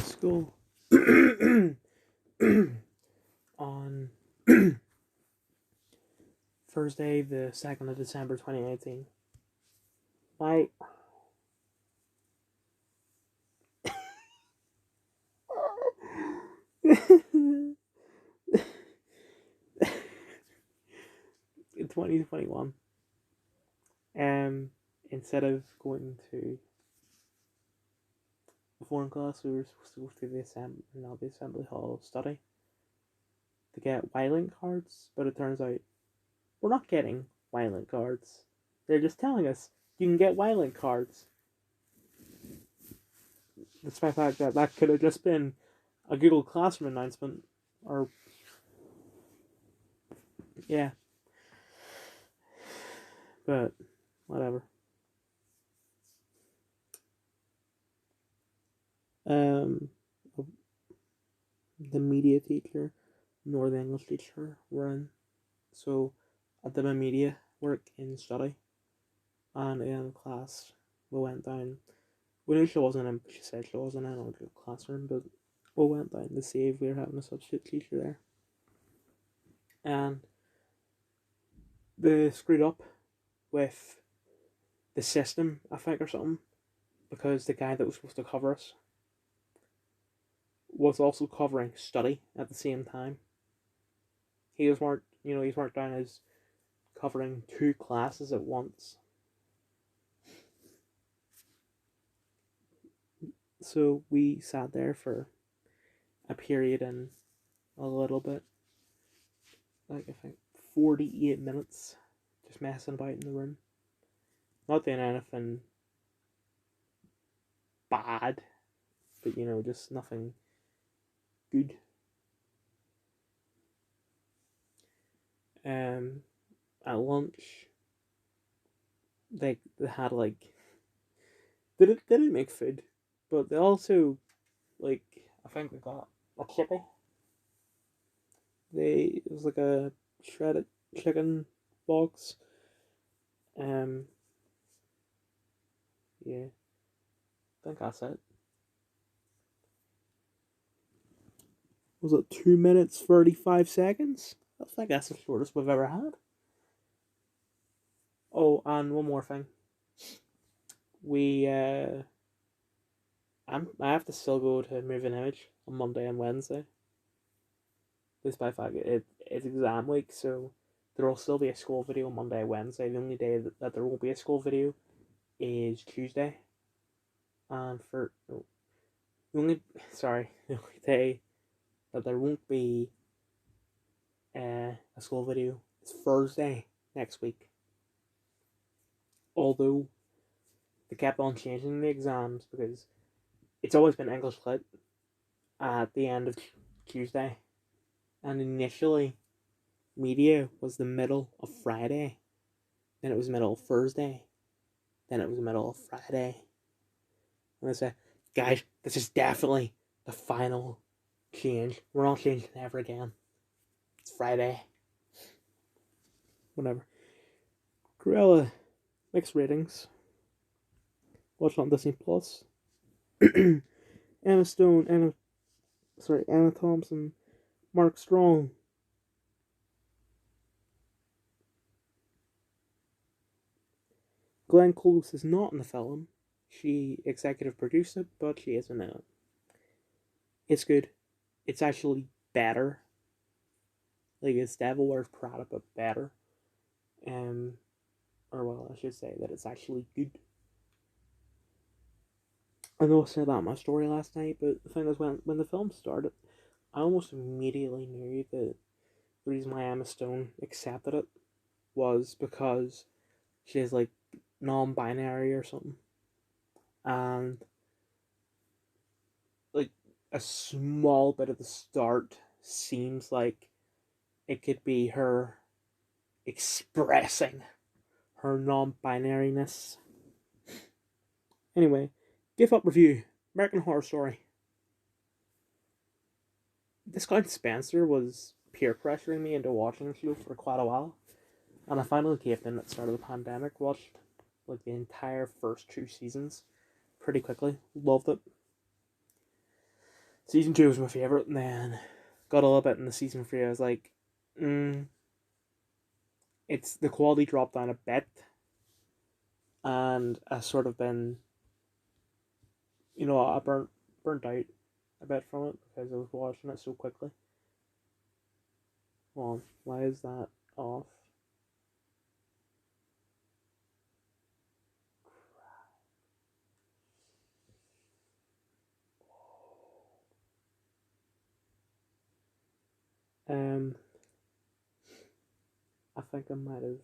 school on Thursday, the 2nd of December 2018. My 2021. Instead of going to a foreign class, we were supposed to go to the assembly hall study to get Wylink cards, but it turns out we're not getting Wylink cards. They're just telling us you can get Wylink cards. Despite the fact that that could have just been a Google Classroom announcement, or yeah, but whatever. Um, the media teacher nor the English teacher were in, so I did my media work in study, and in class we went down. We knew she wasn't in. She said she wasn't in our classroom, but we went down to see if we were having a substitute teacher there, and they screwed up with the system, I think, or something, because the guy that was supposed to cover us was also covering study at the same time. He was marked down as covering two classes at once. So we sat there for a period and a little bit, like I think 48 minutes, just messing about in the room. Not doing anything bad, but just nothing good. At lunch, they had they didn't make food, but they also I think we got a chippy. It was like a shredded chicken box. Um, yeah, I think that's it. Was it 2 minutes 35 seconds? I think that's the shortest we've ever had. Oh, and one more thing. We I have to still go to Moving Image on Monday and Wednesday. Despite the fact it's exam week, so there will still be a school video Monday and Wednesday. The only day that there won't be a school video is Tuesday. And for no, the only the only day that there won't be a school video is Thursday next week. Although they kept on changing the exams because it's always been English Lit at the end of Tuesday, and initially media was the middle of Friday, then it was middle of Thursday, then it was middle of Friday. And I said, guys, this is definitely the final change. We're not changing ever again. It's Friday. Whatever. Cruella, mixed ratings. Watch on Disney Plus. Emma Stone, Emma Thompson, Mark Strong. Glenn Close is not in the film. She executive produced it, but she isn't in it. It's good. It's actually better. Like, it's Devil Wears Prada, but better. Or well, I should say that it's actually good. I know I said that in my story last night, but the thing is, when the film started, I almost immediately knew that the reason why Emma Stone accepted it was because she is like non-binary or something, and like a small bit of the start seems like it could be her expressing her non-binariness. Anyway, give up review. American Horror Story. This guy Spencer was peer pressuring me into watching the show for quite a while, and I finally caved in at the start of the pandemic. Watched the entire first two seasons pretty quickly. Loved it. Season 2 was my favourite, and then got a little bit in the season 3. I was like, it's the quality dropped down a bit, and I sort of been, I burnt out a bit from it because I was watching it so quickly. Hold on, why is that off? I think I might have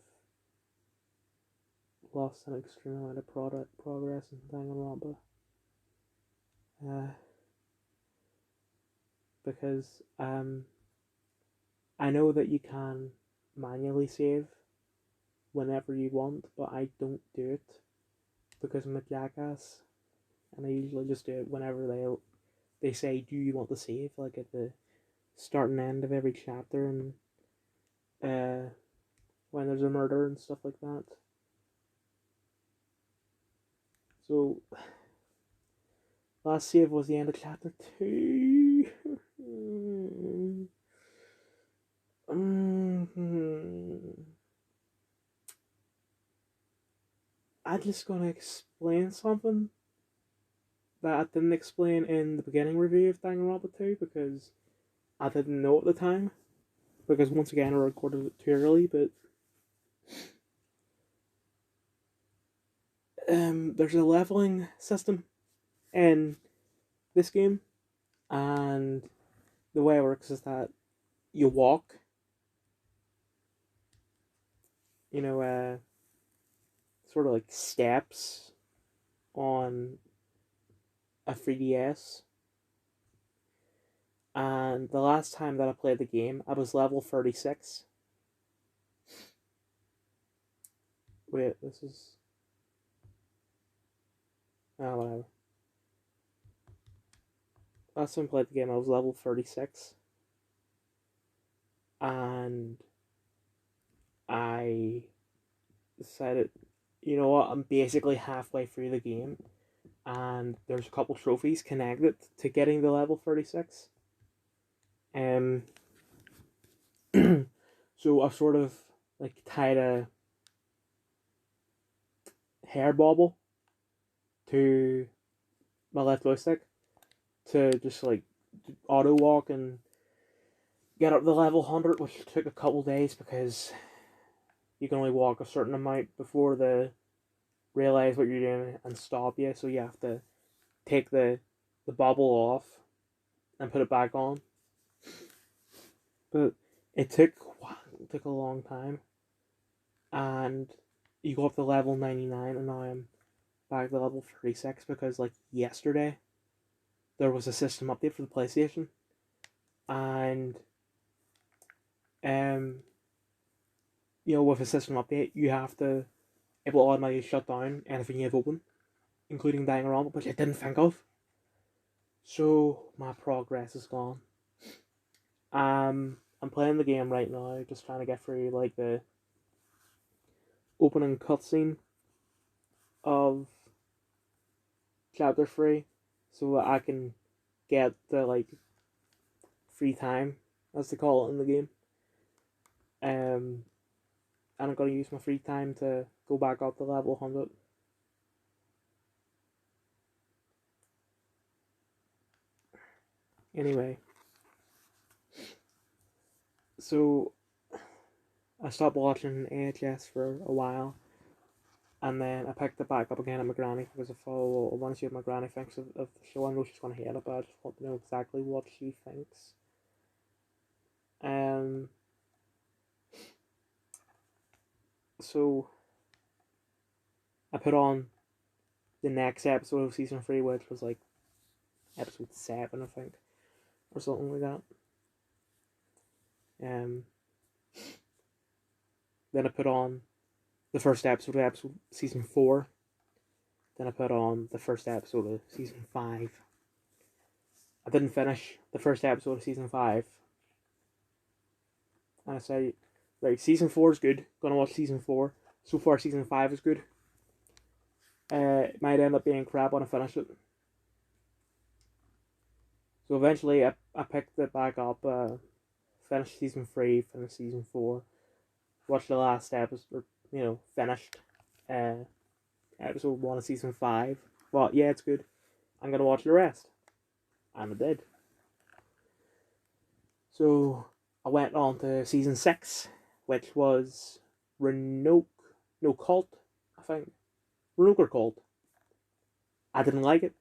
lost an extreme amount of progress in danganronpa. Because I know that you can manually save whenever you want, but I don't do it because I'm a jackass, and I usually just do it whenever they say, "Do you want to save?" Like at the start and end of every chapter, and when there's a murder and stuff like that. So last save was the end of chapter 2. I'm just gonna explain something that I didn't explain in the beginning review of Danganronpa 2 because I didn't know at the time. Because once again I recorded it too early, but there's a leveling system in this game, and the way it works is that you walk, sort of like steps on a 3DS. And the last time that I played the game, I was level 36. Wait, this is... oh, whatever. Last time I played the game, I was level 36. And I decided, you know what, I'm basically halfway through the game. And there's a couple trophies connected to getting the level 36. So I've sort of like tied a hair bobble to my left joystick to just like auto walk and get up to level 100, which took a couple days because you can only walk a certain amount before they realize what you're doing and stop you. So you have to take the bobble off and put it back on. But it took a long time, and you go up to level 99, and now I'm back to level 36 because like yesterday there was a system update for the PlayStation, and with a system update it will automatically shut down anything you have open, including Danganronpa, which I didn't think of. So my progress is gone. I'm playing the game right now, just trying to get through like the opening cutscene of chapter 3, so that I can get the like free time, as they call it in the game. And I'm gonna use my free time to go back up to level 100. Anyway, so I stopped watching AHS for a while, and then I picked it back up again at my granny because I want to see what my granny thinks of the show. I know she's gonna hate it, but I just want to know exactly what she thinks. So I put on the next episode of season 3, which was like episode 7, I think, or something like that. Then I put on the first episode of season 4. Then I put on the first episode of season 5. I didn't finish the first episode of season 5. And I said, right, season 4 is good. Gonna watch season 4. So far, season 5 is good. It might end up being crap when I finish it. So eventually I picked it back up, finished season 3, finished season 4, watched the last episode, or, finished uh, episode 1 of season 5. Well, yeah, it's good. I'm going to watch the rest. And I did. So I went on to season 6, which was Renoke, no, Cult, I think. Renoke or Cult. I didn't like it.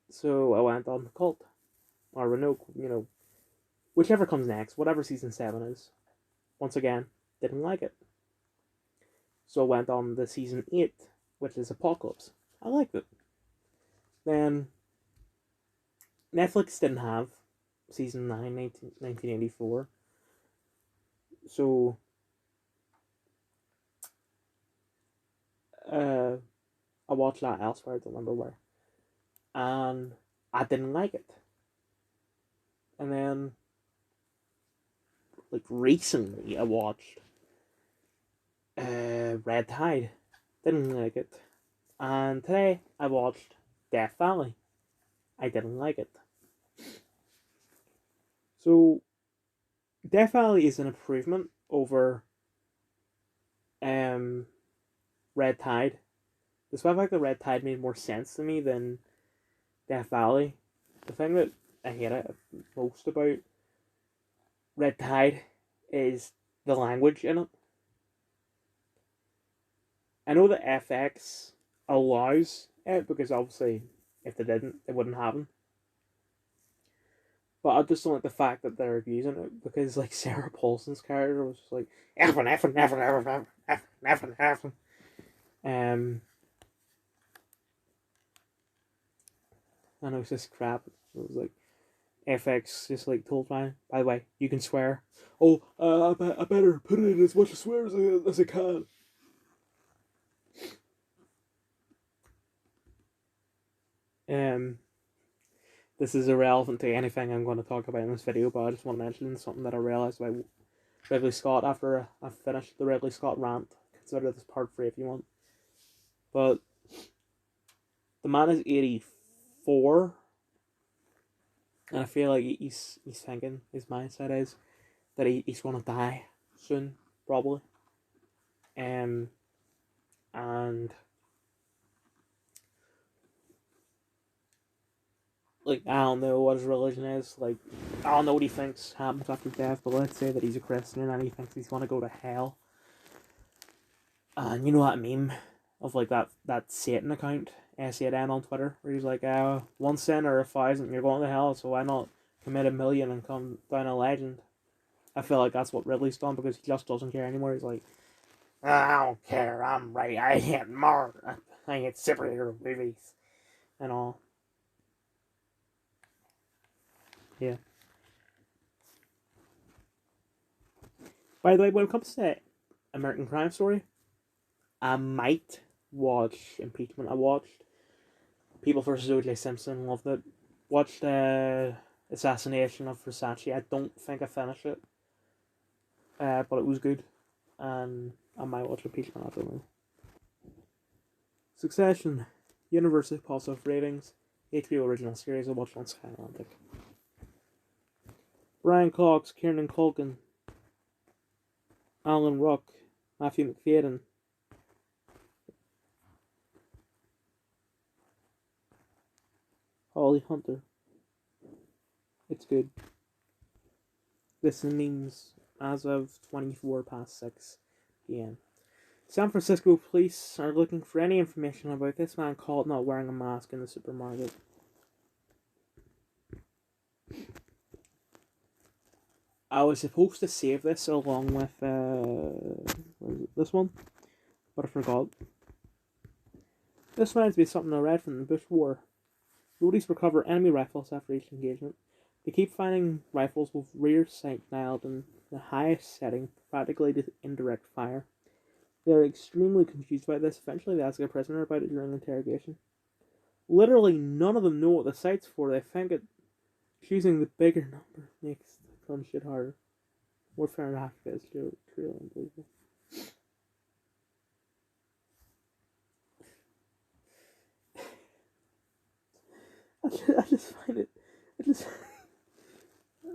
So I went on to Cult. Or Renoke, whichever comes next, whatever season 7 is. Once again, didn't like it. So I went on to season 8, which is Apocalypse. I liked it. Then Netflix didn't have season 9, 1984. So I watched that elsewhere, I don't remember where. And I didn't like it. And then, like, recently I watched Red Tide. Didn't like it. And today I watched Death Valley. I didn't like it. So Death Valley is an improvement over Red Tide. Despite the fact that Red Tide made more sense to me than Death Valley, the thing that I hate it most about Red Tide is the language in it. I know that FX allows it because obviously if they didn't, it wouldn't happen. But I just don't like the fact that they're abusing it because, like, Sarah Paulson's character was just like effing. I know it's just crap. It was like FX just like told me, by the way, you can swear. Oh, I better put in as much swear as I can. This is irrelevant to anything I'm going to talk about in this video, but I just want to mention something that I realised about Ridley Scott after I finished the Ridley Scott rant. Consider this part 3 if you want. But the man is 84, and I feel like he's thinking, his mindset is that he's going to die soon, probably. And like, I don't know what his religion is. Like, I don't know what he thinks happens after death, but let's say that he's a Christian and he thinks he's going to go to hell. And you know that meme of, like, that Satan account, SAN on Twitter, where he's like, one sin or 1,000, you're going to hell, so why not commit 1,000,000 and come down a legend? I feel like that's what Ridley's done, because he just doesn't care anymore. He's like, I don't care, I'm right, I hate murder, I hate superhero movies, and all. Yeah. By the way, when it comes to American Crime Story, I might watch Impeachment. I watched People vs. O.J. Simpson, loved it. Watched Assassination of Versace. I don't think I finished it, but it was good, and I might watch Impeachment. I don't know. Succession, Universal positive ratings, HBO original series. I watched on Sky Atlantic. Brian Cox, Kieran Culkin, Alan Ruck, Matthew McFadden, Holly Hunter. It's good. This means as of 24 past 6 p.m. San Francisco police are looking for any information about this man caught not wearing a mask in the supermarket. I was supposed to save this along with this one, but I forgot. This reminds me of something I read from the Bush War. Roadies recover enemy rifles after each engagement. They keep finding rifles with rear sight dialed in the highest setting, practically to indirect fire. They are extremely confused by this. Eventually, they ask a prisoner about it during interrogation. Literally, none of them know what the sight's for. They think that choosing the bigger number makes the gun shit harder. Warfare in Africa is truly unbelievable. I just find it. I just.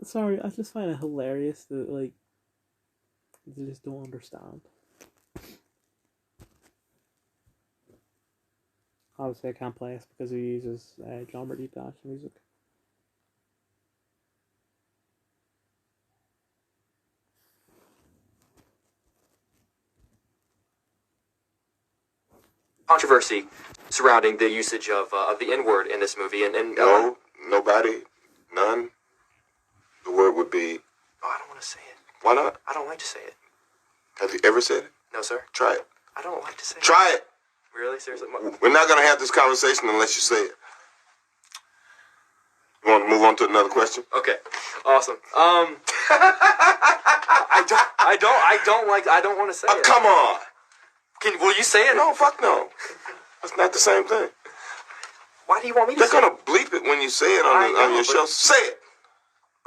Sorry, I just find it hilarious that, like, they just don't understand. Obviously, I can't play this because he uses genre detached music. Controversy surrounding the usage of the N-word in this movie, and no, nobody, none. The word would be. Oh, I don't want to say it. Why not? I don't like to say it. Have you ever said it? No, sir. Try it. I don't like to say it. Try it. Really? Seriously? We're not going to have this conversation unless you say it. You want to move on to another question? Okay. Awesome. I don't want to say it. Come on. Will you say it? No, fuck no. That's not the same thing. Why do you want me to say it? They're going to bleep it when you say it on your show. Say it.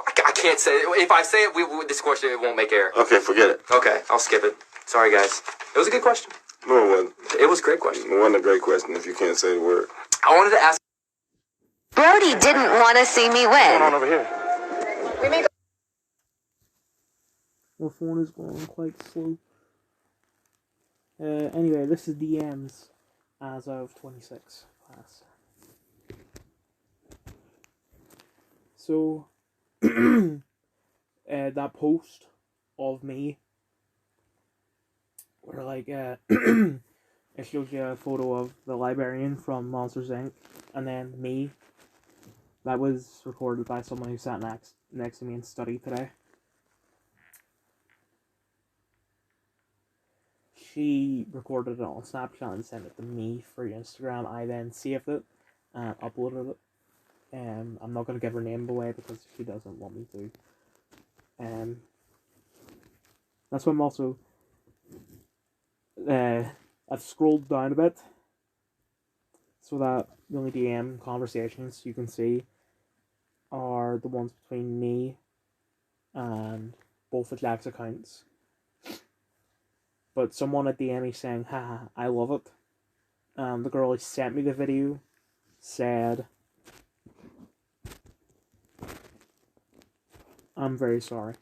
I can't say it. If I say it, this question it won't make air. Okay, forget it. Okay, I'll skip it. Sorry, guys. It was a good question. No, it wasn't. It was a great question. It wasn't a great question if you can't say the word. I wanted to ask. Brody didn't want to see me win. What's going on over here? My phone is going quite slow. Anyway, this is DMs as of 26 past. So, that post of me, where like it shows you a photo of the librarian from Monsters Inc. and then me. That was recorded by someone who sat next to me in study today. She recorded it on Snapchat and sent it to me for Instagram. I then saved it and uploaded it. I'm not going to give her name away because she doesn't want me to. That's why I'm also... I've scrolled down a bit so that the only DM conversations you can see are the ones between me and both of Jack's accounts. But someone at DM me saying, haha, I love it. The girl who sent me the video said, I'm very sorry.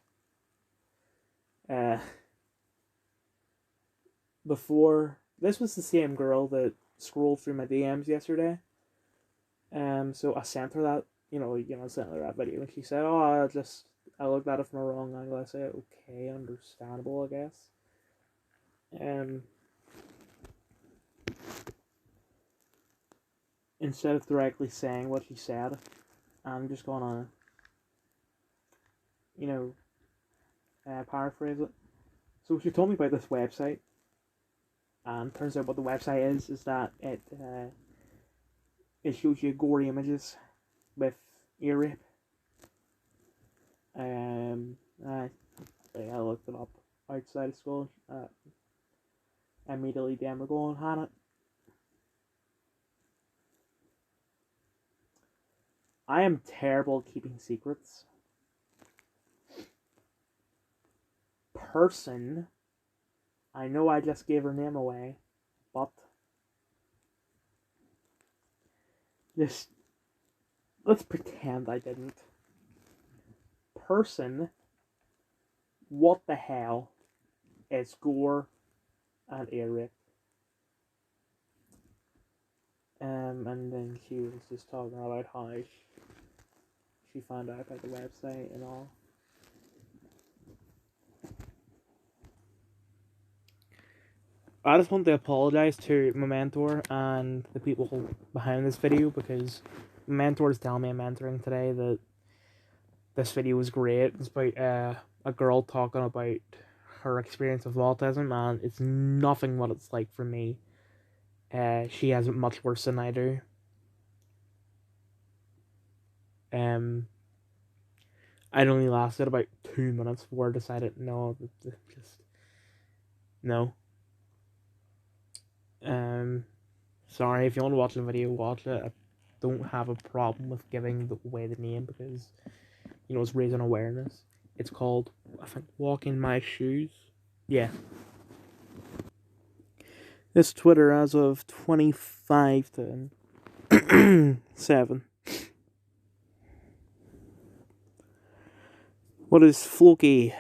Before, this was the same girl that scrolled through my DMs yesterday. So I sent her that, sent her that video, and she said, oh, I looked at it from a wrong angle. I said, okay, understandable, I guess. Instead of directly saying what she said, I'm just going to, paraphrase it. So she told me about this website, and turns out what the website is that it shows you gory images with ear rape. I looked it up outside of school. Immediately then we're going, Hannah. I am terrible at keeping secrets. Person, I know I just gave her name away, but just let's pretend I didn't. Person, what the hell is gore and ear rape? And then she was just talking about how she found out about the website and all. I just want to apologize to my mentor and the people behind this video, because my mentor is telling me I'm mentoring today that this video was great. It's about a girl talking about her experience of autism, and it's nothing what it's like for me. She has it much worse than I do. It only lasted about 2 minutes before I decided no. Sorry, if you want to watch the video, watch it. I don't have a problem with giving away the name because, it's raising awareness. It's called, I think, Walk in My Shoes. Yeah. This Twitter as of 25 to 7. What is Floki?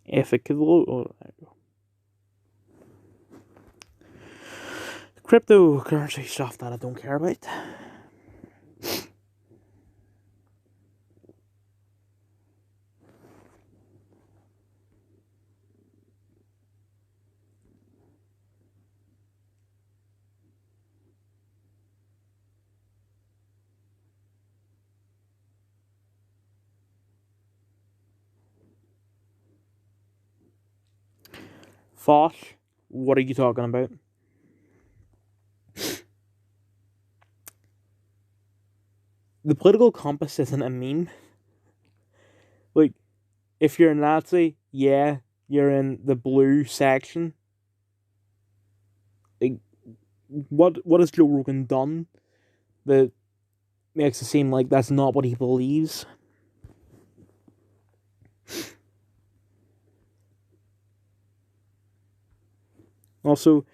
If it could load. Oh, there we go. Cryptocurrency stuff that I don't care about. Fosh, what are you talking about? The political compass isn't a meme. Like, if you're a Nazi, yeah, you're in the blue section. Like, what has Joe Rogan done that makes it seem like that's not what he believes? Also,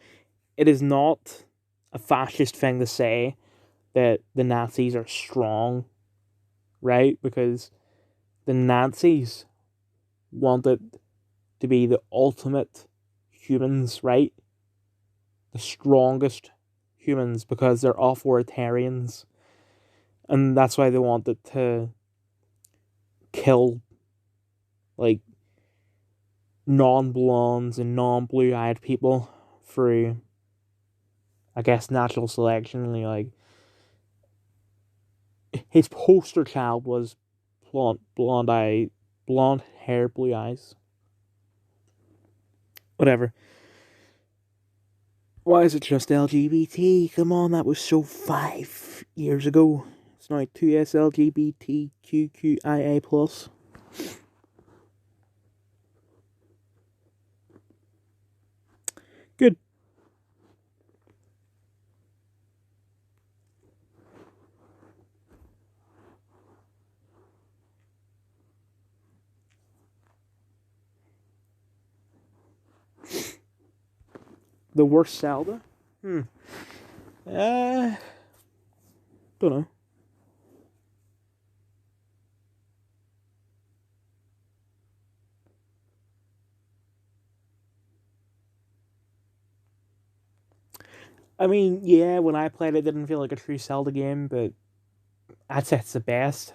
it is not a fascist thing to say that the Nazis are strong, right? Because the Nazis wanted to be the ultimate humans, right? The strongest humans, because they're authoritarians. And that's why they wanted to kill, like, non-blondes and non-blue-eyed people through, I guess, natural selection. Like, his poster child was blonde hair, blue eyes. Whatever. Why is it just LGBT? Come on, that was so 5 years ago. It's now 2S LGBTQQIA+. Good. The worst Zelda? Don't know. I mean, yeah, when I played it didn't feel like a true Zelda game, but I'd say it's the best.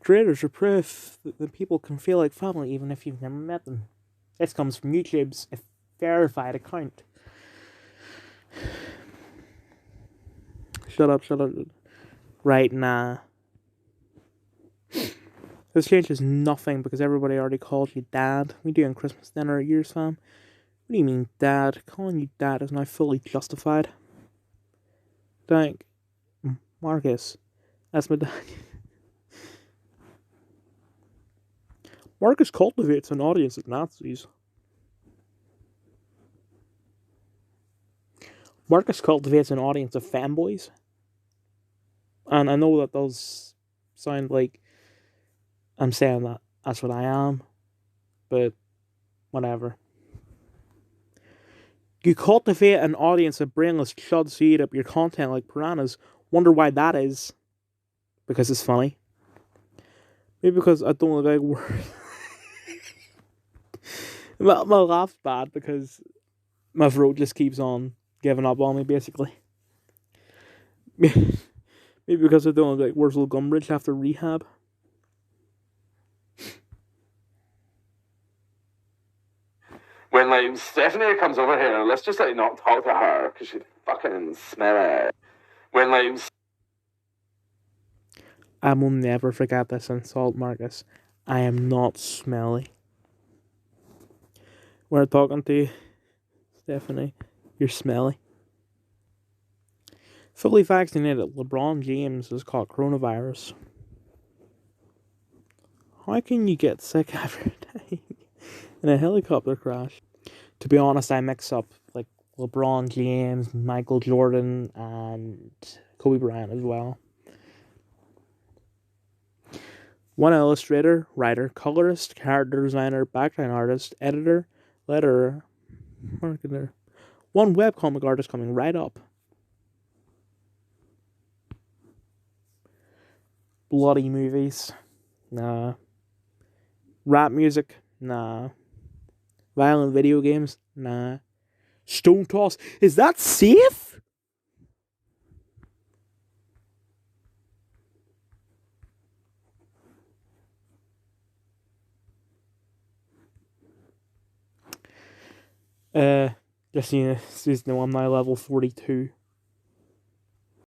Creators are proof that people can feel like family even if you've never met them. This comes from YouTube's verified account. Shut up. Right, nah. This changes nothing because everybody already calls you Dad. We do on Christmas dinner at yours, fam. What do you mean, Dad? Calling you Dad is now fully justified. Thank Marcus. That's my dad. Marcus cultivates an audience of Nazis. Marcus cultivates an audience of fanboys. And I know that does sound like I'm saying that that's what I am, but whatever. You cultivate an audience of brainless chuds who eat up your content like piranhas. Wonder why that is. Because it's funny. Maybe because I don't look like words. my laugh's bad because my throat just keeps on giving up on me, basically. Maybe because I don't look like Wurzel Gumbridge after rehab. When, like, Stephanie comes over here, let's just, like, not talk to her, because she's fucking smelly. When, like... I will never forget this insult, Marcus. I am not smelly. We're talking to you, Stephanie. You're smelly. Fully vaccinated LeBron James has caught coronavirus. How can you get sick after dying in a helicopter crash? To be honest, I mix up like LeBron James, Michael Jordan, and Kobe Bryant as well. One illustrator, writer, colorist, character designer, background artist, editor, letterer, marketer. One webcomic artist coming right up. Bloody movies? Nah. Rap music? Nah. Violent video games? Nah. Stone toss? Is that safe? Just so you know, I'm now level 42.